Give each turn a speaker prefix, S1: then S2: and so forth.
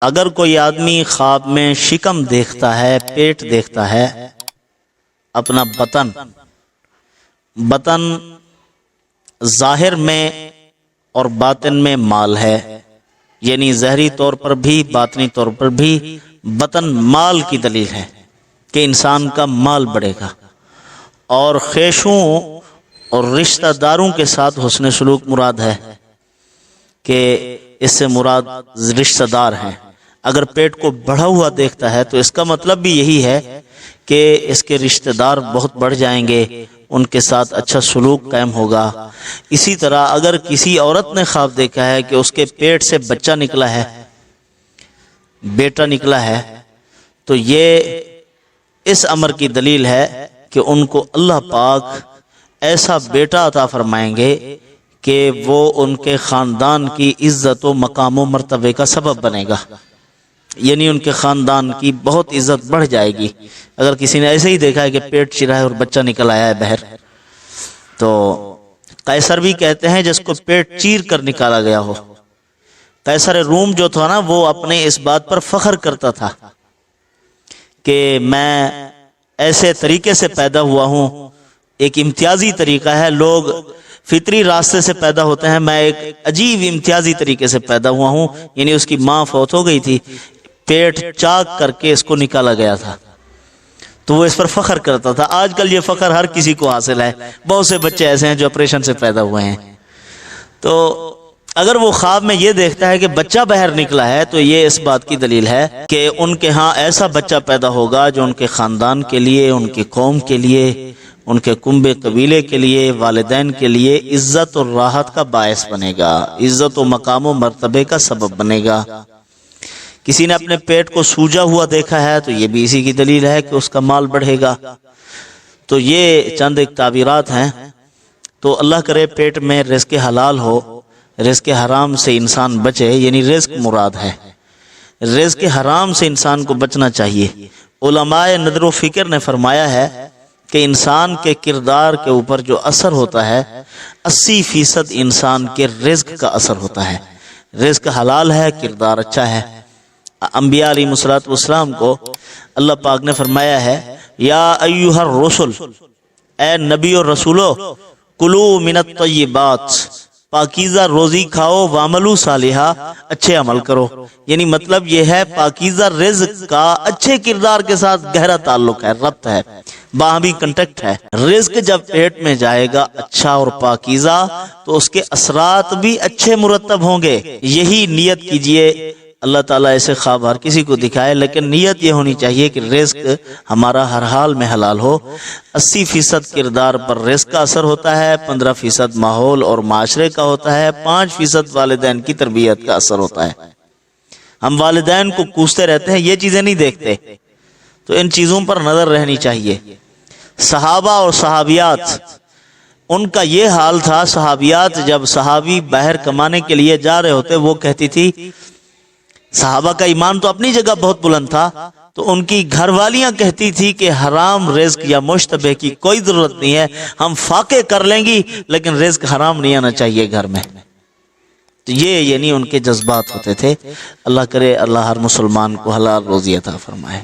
S1: اگر کوئی آدمی خواب میں شکم دیکھتا ہے، پیٹ دیکھتا ہے، اپنا بطن ظاہر میں اور باطن میں مال ہے، یعنی ظاہری طور پر بھی باطنی طور پر بھی بطن مال کی دلیل ہے کہ انسان کا مال بڑھے گا، اور خیشوں اور رشتہ داروں کے ساتھ حسن سلوک مراد ہے کہ اس سے مراد رشتہ دار ہیں۔ اگر پیٹ کو بڑھا ہوا دیکھتا ہے تو اس کا مطلب بھی یہی ہے کہ اس کے رشتہ دار بہت بڑھ جائیں گے، ان کے ساتھ اچھا سلوک قائم ہوگا۔ اسی طرح اگر کسی عورت نے خواب دیکھا ہے کہ اس کے پیٹ سے بچہ نکلا ہے، بیٹا نکلا ہے، تو یہ اس امر کی دلیل ہے کہ ان کو اللہ پاک ایسا بیٹا عطا فرمائیں گے کہ وہ ان کے خاندان کی عزت و مقام و مرتبے کا سبب بنے گا، یعنی ان کے خاندان کی بہت عزت بڑھ جائے گی۔ اگر کسی نے ایسے ہی دیکھا ہے کہ پیٹ چرا ہے اور بچہ نکل آیا ہے باہر، تو قیصر بھی کہتے ہیں جس کو پیٹ چیر کر نکالا گیا ہو۔ قیصر روم جو تھا نا، وہ اپنے اس بات پر فخر کرتا تھا کہ میں ایسے طریقے سے پیدا ہوا ہوں، ایک امتیازی طریقہ ہے، لوگ فطری راستے سے پیدا ہوتے ہیں، میں ایک عجیب امتیازی طریقے سے پیدا ہوا ہوں، یعنی اس کی ماں فوت ہو گئی تھی، پیٹ چاک کر کے اس کو نکالا گیا تھا، تو وہ اس پر فخر کرتا تھا۔ آج کل یہ فخر ہر کسی کو حاصل ہے، بہت سے بچے ایسے ہیں جو آپریشن سے پیدا ہوئے ہیں۔ تو اگر وہ خواب میں یہ دیکھتا ہے کہ بچہ باہر نکلا ہے، تو یہ اس بات کی دلیل ہے کہ ان کے ہاں ایسا بچہ پیدا ہوگا جو ان کے خاندان کے لیے، ان کی قوم کے لیے، ان کے کنبے قبیلے کے لیے، والدین کے لیے عزت اور راحت کا باعث بنے گا، عزت و مقام و مرتبے کا سبب بنے گا۔ کسی نے اپنے پیٹ کو سوجا ہوا دیکھا ہے تو یہ بھی اسی کی دلیل ہے کہ اس کا مال بڑھے گا۔ تو یہ چند ایک تعبیرات ہیں۔ تو اللہ کرے پیٹ میں رزق حلال ہو، رزق حرام سے انسان بچے، یعنی رزق مراد ہے، رزق حرام سے انسان کو بچنا چاہیے۔ علماء نظر و فکر نے فرمایا ہے کہ انسان کے کردار کے اوپر جو اثر ہوتا ہے، 80% انسان کے رزق کا اثر ہوتا ہے۔ رزق حلال ہے، کردار اچھا ہے۔ انبیاء علیہ الصلوۃ والسلام کو اللہ پاک نے فرمایا ہے، یا ایھا الرسل، اے نبی اور رسولو، کلو من الطیبات، پاکیزہ روزی کھاؤ، وعملوا صالحا، اچھے عمل کرو۔ یعنی مطلب یہ ہے پاکیزہ رزق کا اچھے کردار کے ساتھ گہرا تعلق ہے، ربط ہے، باہمی کنٹیکٹ ہے۔ رزق جب پیٹ میں جائے گا اچھا اور پاکیزہ، تو اس کے اثرات بھی اچھے مرتب ہوں گے۔ یہی نیت کیجئے، اللہ تعالیٰ ایسے خواب ہر کسی کو دکھائے، لیکن نیت یہ ہونی چاہیے کہ رزق ہمارا ہر حال میں حلال ہو۔ 80% کردار پر رزق کا اثر ہوتا ہے، 15% ماحول اور معاشرے کا ہوتا ہے، 5% والدین کی تربیت کا اثر ہوتا ہے۔ ہم والدین کو کوستے رہتے ہیں، یہ چیزیں نہیں دیکھتے، تو ان چیزوں پر نظر رہنی چاہیے۔ صحابہ اور صحابیات، ان کا یہ حال تھا۔ صحابیات جب صحابی باہر کمانے کے لیے جا رہے ہوتے، وہ کہتی تھی، صحابہ کا ایمان تو اپنی جگہ بہت بلند تھا، تو ان کی گھر والیاں کہتی تھی کہ حرام رزق یا مشتبہ کی کوئی ضرورت نہیں ہے، ہم فاقے کر لیں گی، لیکن رزق حرام نہیں آنا چاہیے گھر میں۔ تو یہ یعنی ان کے جذبات ہوتے تھے۔ اللہ کرے اللہ ہر مسلمان کو حلال روزی عطا فرمائے۔